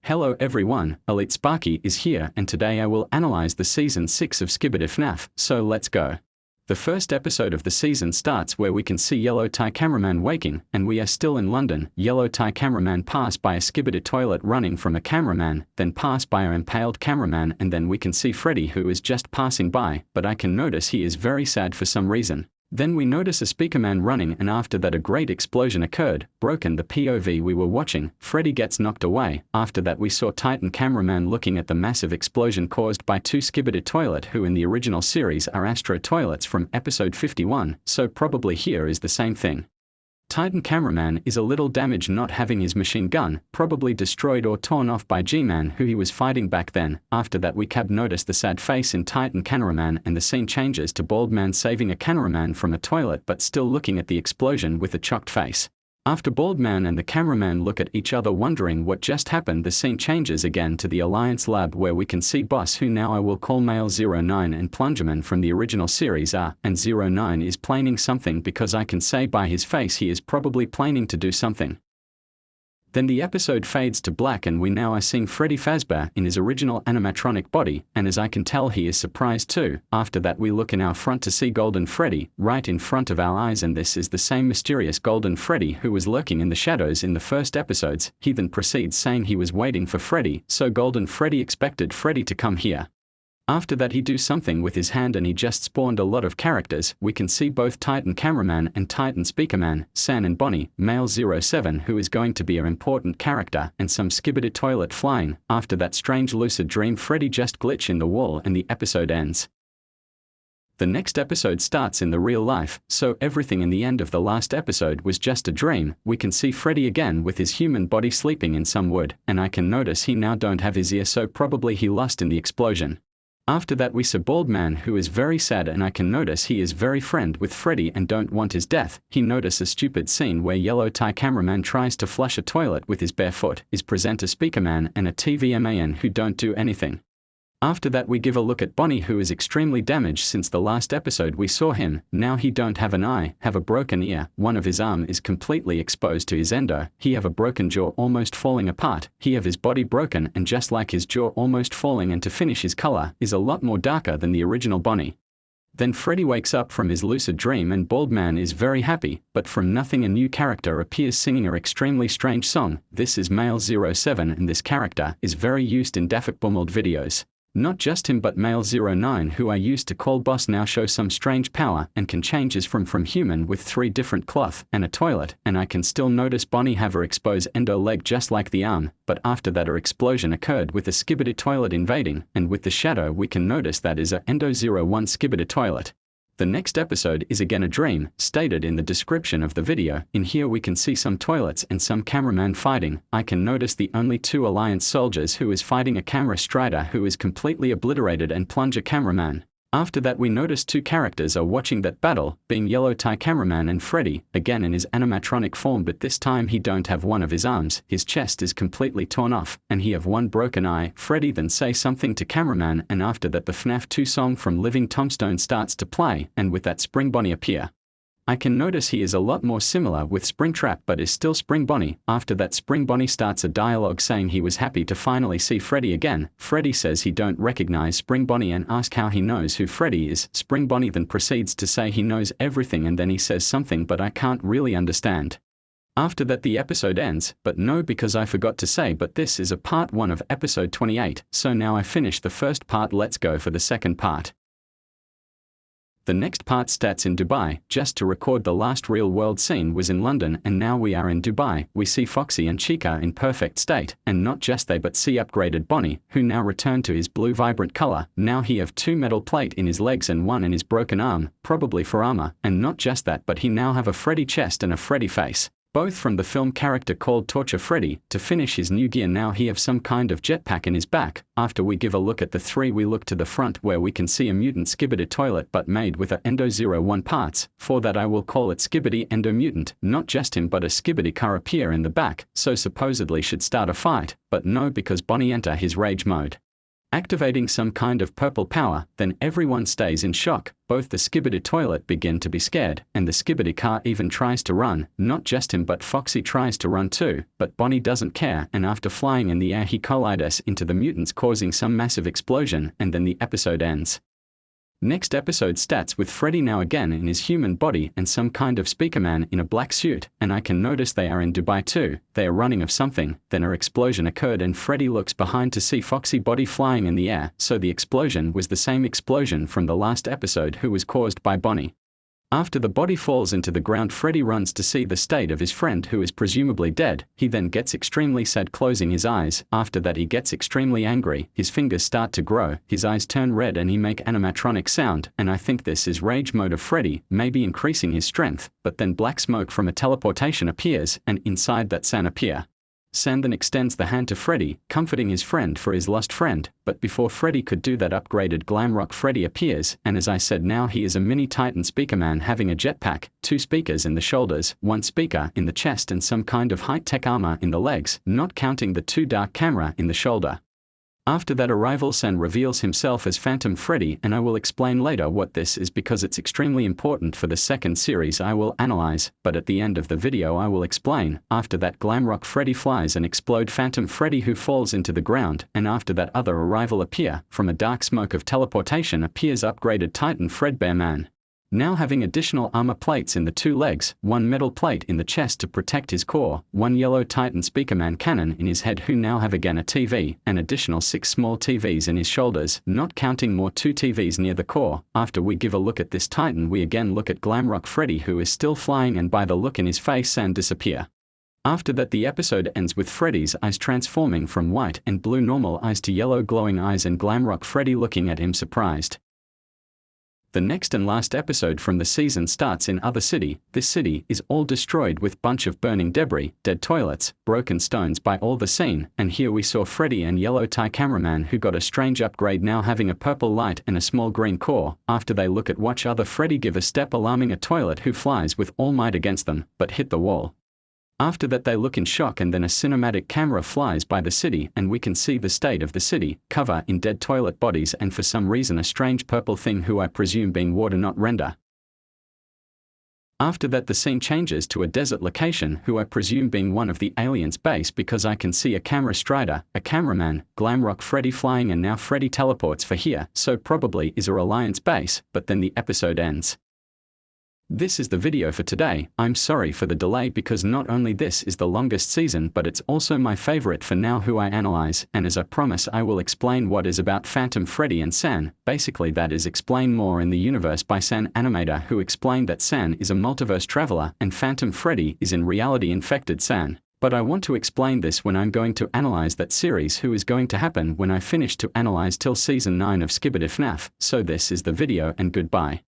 Hello everyone, Elite Sparky is here and today I will analyze the Season 6 of SkibidiFnaf, so let's go. The first episode of the season starts where we can see Yellow Tie Cameraman waking, and we are still in London. Yellow Tie Cameraman pass by a Skibidi toilet running from a cameraman, then pass by an impaled cameraman, and then we can see Freddy who is just passing by, but I can notice he is very sad for some reason. Then we notice a speakerman running, and after that a great explosion occurred, broken the POV we were watching. Freddy gets knocked away. After that we saw Titan cameraman looking at the massive explosion caused by two Skibidi toilet who in the original series are Astro toilets from episode 51, so probably here is the same thing. Titan cameraman is a little damaged, not having his machine gun, probably destroyed or torn off by G-Man who he was fighting back then. After that we can notice the sad face in Titan cameraman, and the scene changes to bald man saving a cameraman from a toilet but still looking at the explosion with a shocked face. After bald man and the cameraman look at each other wondering what just happened, the scene changes again to the Alliance lab where we can see boss who now I will call male 09 and plungerman from the original series are, and 09 is planning something because I can say by his face he is probably planning to do something. Then the episode fades to black and we now are seeing Freddy Fazbear in his original animatronic body, and as I can tell he is surprised too. After that we look in our front to see Golden Freddy right in front of our eyes, and this is the same mysterious Golden Freddy who was lurking in the shadows in the first episodes. He then proceeds saying he was waiting for Freddy, so Golden Freddy expected Freddy to come here. After that he do something with his hand and he just spawned a lot of characters. We can see both Titan cameraman and Titan speakerman, San and Bonnie, male 07 who is going to be an important character, and some Skibidi toilet flying. After that strange lucid dream Freddy just glitch in the wall and the episode ends. The next episode starts in the real life, so everything in the end of the last episode was just a dream. We can see Freddy again with his human body sleeping in some wood, and I can notice he now don't have his ear, so probably he lost in the explosion. After that we see bald man who is very sad, and I can notice he is very friend with Freddy and don't want his death. He notice a stupid scene where Yellow Tie cameraman tries to flush a toilet with his bare foot, is presenter speakerman and a TVMAN who don't do anything. After that we give a look at Bonnie who is extremely damaged since the last episode we saw him. Now he don't have an eye, have a broken ear, one of his arm is completely exposed to his endo, he have a broken jaw almost falling apart, he have his body broken and just like his jaw almost falling, and to finish his color is a lot more darker than the original Bonnie. Then Freddy wakes up from his lucid dream and bald man is very happy, but from nothing a new character appears singing an extremely strange song. This is male 07 and this character is very used in Daffy Bumbled videos. Not just him but male 09 who I used to call boss now show some strange power and can change his from human with 3 different cloth and a toilet, and I can still notice Bonnie have her exposed endo leg just like the arm, but after that her explosion occurred with a Skibidi toilet invading, and with the shadow we can notice that is a endo 01 Skibidi toilet. The next episode is again a dream, stated in the description of the video. In here we can see some toilets and some cameraman fighting. I can notice the only 2 Alliance soldiers who is fighting a camera strider who is completely obliterated and plunger cameraman. After that we notice 2 characters are watching that battle, being Yellow Tie cameraman and Freddy, again in his animatronic form, but this time he don't have one of his arms, his chest is completely torn off, and he have one broken eye. Freddy then say something to cameraman, and after that the Fnaf 2 song from Living Tombstone starts to play, and with that Spring Bonnie appear. I can notice he is a lot more similar with Springtrap but is still Spring Bonnie. After that Spring Bonnie starts a dialogue saying he was happy to finally see Freddy again. Freddy says he don't recognize Spring Bonnie and ask how he knows who Freddy is. Spring Bonnie then proceeds to say he knows everything, and then he says something but I can't really understand. After that the episode ends, but no, because I forgot to say, but this is a part 1 of episode 28, so now I finished the first part, let's go for the second part. The next part starts in Dubai. Just to record, the last real world scene was in London and now we are in Dubai. We see Foxy and Chica in perfect state, and not just they but see upgraded Bonnie, who now returned to his blue vibrant color. Now he have 2 metal plate in his legs and 1 in his broken arm, probably for armor, and not just that but he now have a Freddy chest and a Freddy face. Both from the film character called Torture Freddy. To finish his new gear now he have some kind of jetpack in his back. After we give a look at the 3 we look to the front where we can see a mutant Skibidi toilet but made with a endo 01 parts. For that I will call it Skibidi Endo Mutant. Not just him but a Skibidi car appear in the back, so supposedly should start a fight, but no, because Bonnie enter his rage mode. activating some kind of purple power, then everyone stays in shock. Both the Skibidi toilet begin to be scared, and the Skibidi car even tries to run. Not just him but Foxy tries to run too, but Bonnie doesn't care, and after flying in the air he collides into the mutants, causing some massive explosion, and then the episode ends. Next episode starts with Freddy now again in his human body and some kind of speaker man in a black suit, and I can notice they are in Dubai too. They are running of something, then an explosion occurred and Freddy looks behind to see Foxy body flying in the air, so the explosion was the same explosion from the last episode who was caused by Bonnie. After the body falls into the ground, Freddy runs to see the state of his friend who is presumably dead. He then gets extremely sad, closing his eyes. After that he gets extremely angry, his fingers start to grow, his eyes turn red and he make animatronic sound, and I think this is rage mode of Freddy, maybe increasing his strength, but then black smoke from a teleportation appears, and inside that San appear. San then extends the hand to Freddy, comforting his friend for his lost friend, but before Freddy could do that, upgraded Glamrock Freddy appears, and as I said, now he is a mini Titan speaker man having a jetpack, 2 speakers in the shoulders, 1 speaker in the chest and some kind of high-tech armor in the legs, not counting the 2 dark camera in the shoulder. After that arrival, San reveals himself as Phantom Freddy, and I will explain later what this is because it's extremely important for the second series I will analyze, but at the end of the video I will explain. After that Glamrock Freddy flies and explode Phantom Freddy who falls into the ground, and after that other arrival appear, from a dark smoke of teleportation appears upgraded Titan Fredbear Man. Now having additional armor plates in the 2 legs, 1 metal plate in the chest to protect his core, 1 yellow Titan Speakerman cannon in his head who now have again a TV, and additional 6 small TVs in his shoulders, not counting more 2 TVs near the core. After we give a look at this Titan, we again look at Glamrock Freddy who is still flying, and by the look in his face and disappear. After that the episode ends with Freddy's eyes transforming from white and blue normal eyes to yellow glowing eyes and Glamrock Freddy looking at him surprised. The next and last episode from the season starts in other city. This city is all destroyed with bunch of burning debris, dead toilets, broken stones by all the scene, and here we saw Freddy and yellow tie cameraman who got a strange upgrade now having a purple light and a small green core. After they look at watch other Freddy give a step alarming a toilet who flies with all might against them, but hit the wall. After that they look in shock and then a cinematic camera flies by the city and we can see the state of the city, cover in dead toilet bodies and for some reason a strange purple thing who I presume being water not render. After that the scene changes to a desert location who I presume being one of the aliens' base because I can see a camera strider, a cameraman, Glamrock Freddy flying and now Freddy teleports for here, so probably is a Alliance base, but then the episode ends. This is the video for today. I'm sorry for the delay because not only this is the longest season but it's also my favorite for now who I analyze, and as I promise I will explain what is about Phantom Freddy and San. Basically that is explain more in the universe by San Animator who explained that San is a multiverse traveler and Phantom Freddy is in reality infected San. But I want to explain this when I'm going to analyze that series who is going to happen when I finish to analyze till season 9 of SkibidiFnaf. So this is the video and goodbye.